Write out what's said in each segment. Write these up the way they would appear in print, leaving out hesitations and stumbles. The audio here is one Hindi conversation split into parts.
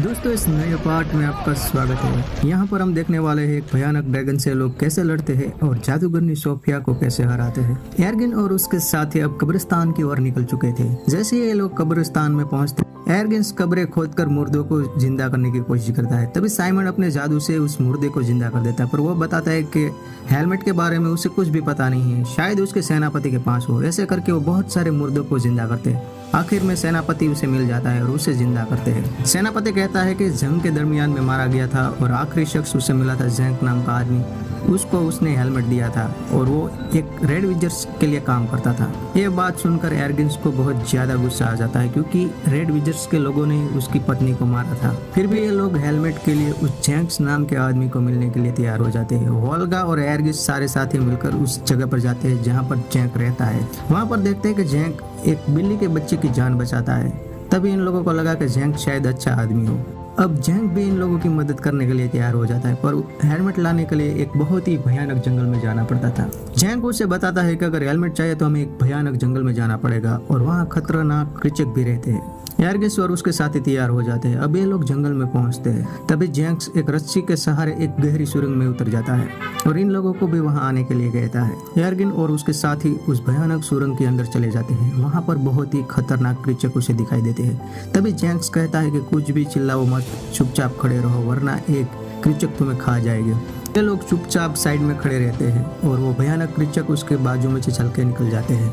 दोस्तों, इस नए पार्ट में आपका स्वागत है। यहाँ पर हम देखने वाले हैं एक भयानक ड्रैगन से लोग कैसे लड़ते हैं और जादूगरनी सोफिया को कैसे हराते हैं। एर्गिन और उसके साथी अब कब्रिस्तान की ओर निकल चुके थे। जैसे ये लोग कब्रिस्तान में पहुँचते, एर्गिन कब्रें खोदकर मुर्दों को जिंदा करने की कोशिश करता है। तभी साइमन अपने जादू से उस मुर्दे को जिंदा कर देता है, पर वो बताता है कि हेलमेट के बारे में उसे कुछ भी पता नहीं है, शायद उसके सेनापति के पास हो। ऐसे करके वो बहुत सारे मुर्दों को जिंदा करते हैं। आखिर में सेनापति उसे मिल जाता है और उसे जिंदा करते हैं। सेनापति कहता है कि जंग के दरमियान में मारा गया था और आखिरी शख्स उसे मिला था जैंक नाम का आदमी, उसको उसने हेलमेट दिया था और वो एक रेड विजर्स के लिए काम करता था। ये बात सुनकर एर्गिन्स को बहुत ज्यादा गुस्सा आ जाता है, क्योंकि रेड विजर्स के लोगों ने उसकी पत्नी को मारा था। फिर भी ये लोग हेलमेट के लिए उस जैंक्स नाम के आदमी को मिलने के लिए तैयार हो जाते हैं। वोल्गा और एर्गिन्स सारे साथी मिलकर उस जगह पर जाते हैं जहाँ पर जैंक रहता है। वहाँ पर देखते हैं कि जैंक एक बिल्ली के बच्चे की जान बचाता है। तभी इन लोगों को लगा कि जैंक शायद अच्छा आदमी हो। अब जैंक भी इन लोगों की मदद करने के लिए तैयार हो जाता है, पर हेलमेट लाने के लिए एक बहुत ही भयानक जंगल में जाना पड़ता था। जैंक उसे बताता है कि अगर हेलमेट चाहिए तो हमें एक भयानक जंगल में जाना पड़ेगा और वहाँ खतरनाक कृचक भी रहते हैं। एर्गिस और उसके साथी तैयार हो जाते हैं। अब ये लोग जंगल में पहुंचते हैं। तभी जैंक्स एक रस्सी के सहारे एक गहरी सुरंग में उतर जाता है और इन लोगों को भी वहां आने के लिए कहता है। एर्गिन और उसके साथी उस भयानक सुरंग के अंदर चले जाते हैं। वहां पर बहुत ही खतरनाक कृचक उसे दिखाई देते हैं। तभी जैंक्स कहता है कि कुछ भी चिल्लाओ मत, चुपचाप खड़े रहो, वरना एक कृचक तुम्हें खा जाएगी। ये लोग चुपचाप साइड में खड़े रहते हैं और वो भयानक कृचक उसके बाजू में से चल के निकल जाते हैं।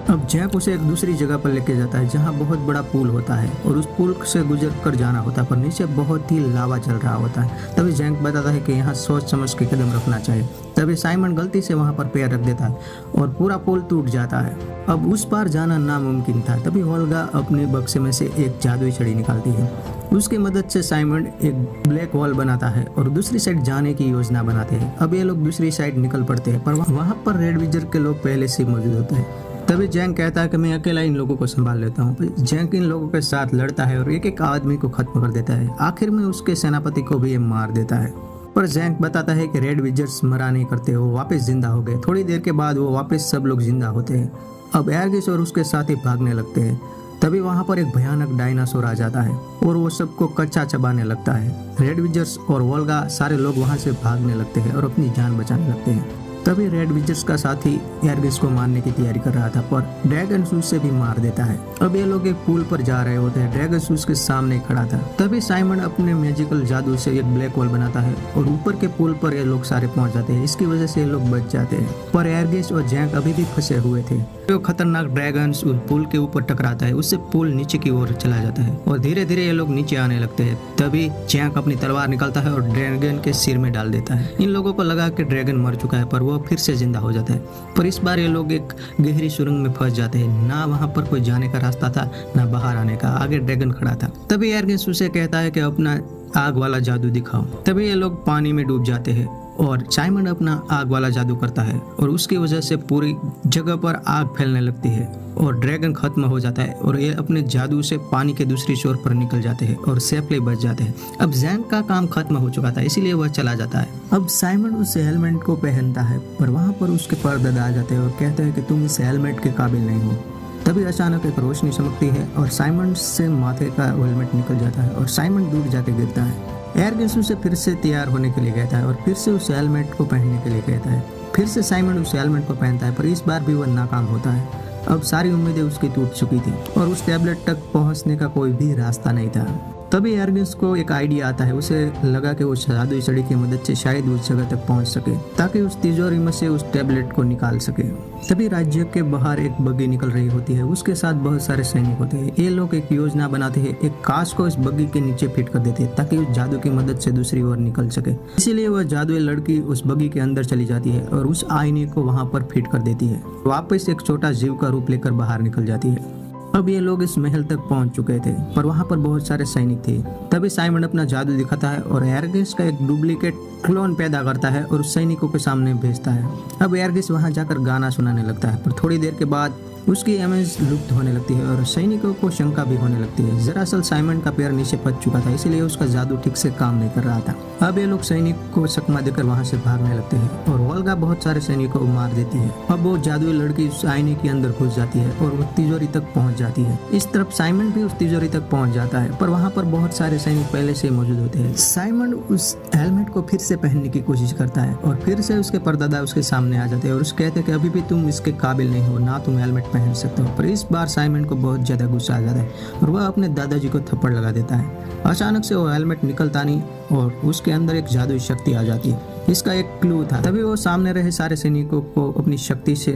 अब जैक उसे एक दूसरी जगह पर लेके जाता है जहाँ बहुत बड़ा पुल होता है और उस पुल से गुजर कर जाना होता है, पर नीचे बहुत ही लावा चल रहा होता है। तभी जैक बताता है कि यहाँ सोच समझ के कदम रखना चाहिए। तभी साइमन गलती से वहाँ पर पैर रख देता है और पूरा पुल टूट जाता है। अब उस पार जाना नामुमकिन था। तभी ओल्गा अपने बक्से में से एक जादुई छड़ी निकालती है। उसकी मदद से साइमन एक ब्लैक होल बनाता है और दूसरी साइड जाने की योजना बनाते हैं। अब ये लोग दूसरी साइड निकल पड़ते हैं, पर वहाँ पर रेड विजर के लोग पहले से मौजूद होते हैं। तभी जैंक कहता है कि मैं अकेला इन लोगों को संभाल लेता हूँ। जैंक इन लोगों के साथ लड़ता है और एक एक आदमी को खत्म कर देता है। आखिर में उसके सेनापति को भी ये मार देता है, पर जैंक बताता है कि रेड विजर्स मरा नहीं करते, वो वापस जिंदा हो गए। थोड़ी देर के बाद वो वापस सब लोग जिंदा होते हैं। अब एर्गिस और उसके साथी भागने लगते हैं। तभी वहाँ पर एक भयानक डायनासोर आ जाता है और वो सबको कच्चा चबाने लगता है। रेड विजर्स और वोल्गा सारे लोग वहाँ से भागने लगते हैं और अपनी जान बचाने लगते हैं। तभी रेड विजर्स का साथी एर्गिस को मारने की तैयारी कर रहा था, पर ड्रैगन उसे भी मार देता है। अब ये लोग एक पुल पर जा रहे होते हैं। ड्रैगन उसके सामने खड़ा था। तभी साइमन अपने मैजिकल जादू से एक ब्लैक होल बनाता है और ऊपर के पुल पर ये लोग सारे पहुंच जाते हैं। इसकी वजह से ये लोग बच जाते हैं, पर एर्गिस और जैंक अभी भी फंसे हुए थे। तो खतरनाक ड्रैगन उस पुल के ऊपर टकराता है, उससे पुल नीचे की ओर चला जाता है और धीरे धीरे ये लोग नीचे आने लगते हैं। तभी जैंक अपनी तलवार निकालता है और ड्रैगन के सिर में डाल देता है। इन लोगों को लगा कि ड्रैगन मर चुका है, पर वो फिर से जिंदा हो जाता है। पर इस बार ये लोग एक गहरी सुरंग में फंस जाते हैं। ना वहां पर कोई जाने का रास्ता था, ना बाहर आने का। आगे ड्रैगन खड़ा था। तभी एर्गिस उसे कहता है कि अपना आग वाला जादू दिखाओ। तभी ये लोग पानी में डूब जाते हैं और साइमन अपना आग वाला जादू करता है और उसकी वजह से पूरी जगह पर आग फैलने लगती है और ड्रैगन खत्म हो जाता है और ये अपने जादू से पानी के दूसरी छोर पर निकल जाते हैं और सेफली बच जाते हैं। अब जैंक का काम खत्म हो चुका था, इसीलिए वह चला जाता है। अब साइमन उस हेलमेट को पहनता है, पर वहाँ पर उसके पर्दे आ जाते हैं और कहते हैं कि तुम इस हेलमेट के काबिल नहीं हो। तभी अचानक एक रोशनी चमकती है और साइमन से माथे का हेलमेट निकल जाता है और साइमन दूर जाके गिरता है। एर्गिस उसे फिर से तैयार होने के लिए कहता है और फिर से उस हेलमेट को पहनने के लिए कहता है। फिर से साइमन उस हेलमेट को पहनता है, पर इस बार भी वह नाकाम होता है। अब सारी उम्मीदें उसकी टूट चुकी थी और उस टैबलेट तक पहुंचने का कोई भी रास्ता नहीं था। तभी एर्गिस को एक आइडिया आता है। उसे लगा कि वो जादुई छड़ी की मदद से शायद उस जगह तक पहुंच सके, ताकि उस तिजोरी में से उस टैबलेट को निकाल सके। तभी राज्य के बाहर एक बग्गी निकल रही होती है, उसके साथ बहुत सारे सैनिक होते हैं। ये लोग एक योजना बनाते हैं, एक कांच को इस बग्गी के नीचे फिट कर देते हैं ताकि उस जादू की मदद से दूसरी ओर निकल सके। इसीलिए वह जादुई लड़की उस बग्गी के अंदर चली जाती है और उस आईने को वहां पर फिट कर देती है। वापस एक छोटा जीव का रूप लेकर बाहर निकल जाती है। अब ये लोग इस महल तक पहुंच चुके थे, पर वहां पर बहुत सारे सैनिक थे। तभी साइमन अपना जादू दिखाता है और एर्गिस का एक डुप्लीकेट क्लोन पैदा करता है और उस सैनिकों के सामने भेजता है। अब एर्गिस वहां जाकर गाना सुनाने लगता है, पर थोड़ी देर के बाद उसकी इमेज लुप्त होने लगती है और सैनिकों को शंका भी होने लगती है। दरअसल साइमन का पैर नीचे फंस चुका था, इसलिए उसका जादू ठीक से काम नहीं कर रहा था। अब ये लोग सैनिक को चकमा देकर वहां से भागने लगते हैं और वोल्गा बहुत सारे सैनिकों को मार देती है। अब वो जादुई लड़की उस आईने के अंदर घुस जाती है और वो तिजोरी तक पहुंच जाती है। इस तरफ साइमन भी उस तिजोरी तक पहुंच जाता है, पर वहां पर बहुत सारे सैनिक पहले से मौजूद होते हैं। साइमन उस हेलमेट को फिर से पहनने की कोशिश करता है और फिर से उसके परदादा उसके सामने आ जाते हैं और उसके कहते हैं कि अभी भी तुम इसके काबिल नहीं हो, ना तुम हेलमेट पहन सकते हो। पर इस बार साइमन को बहुत ज्यादा गुस्सा आ जाता है और वह अपने दादाजी को थप्पड़ लगा देता है। अचानक से वो हेलमेट निकलता नहीं और उसके अंदर एक जादुई शक्ति आ जाती है। इसका एक क्लू था, तभी वो सामने रहे सारे सैनिकों को अपनी शक्ति से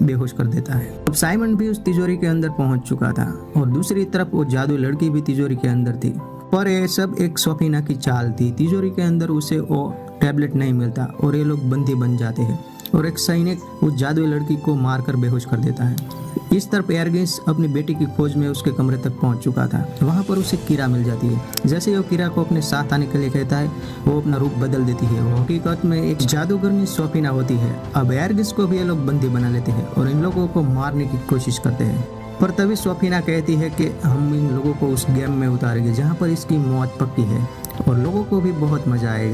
बेहोश कर देता है। अब साइमन भी उस तिजोरी के अंदर पहुंच चुका था और दूसरी तरफ वो जादुई लड़की भी तिजोरी के अंदर थी, पर ये सब एक स्वप्ना की चाल थी। तिजोरी के अंदर उसे वो टैबलेट नहीं मिलता और ये लोग बंदी बन जाते हैं और एक सैनिक उस जादुई लड़की को मारकर बेहोश कर देता है। इस तरफ एरगिस अपनी बेटी की खोज में उसके कमरे तक पहुंच चुका था। वहां पर उसे कीरा मिल जाती है। जैसे ही वो कीरा को अपने साथ आने के लिए कहता है, वो अपना रूप बदल देती है। वो हकीकत में एक जादूगरनी स्वप्ना होती है। अब एरगिस को भी ये लोग बंदी बना लेते हैं और इन लोगों को मारने की कोशिश करते हैं, पर तभी स्वप्ना कहती है कि हम इन लोगों को उस गेम में उतारेंगे जहाँ पर इसकी मौत पक्की है और लोगों को भी बहुत मजा आएगा।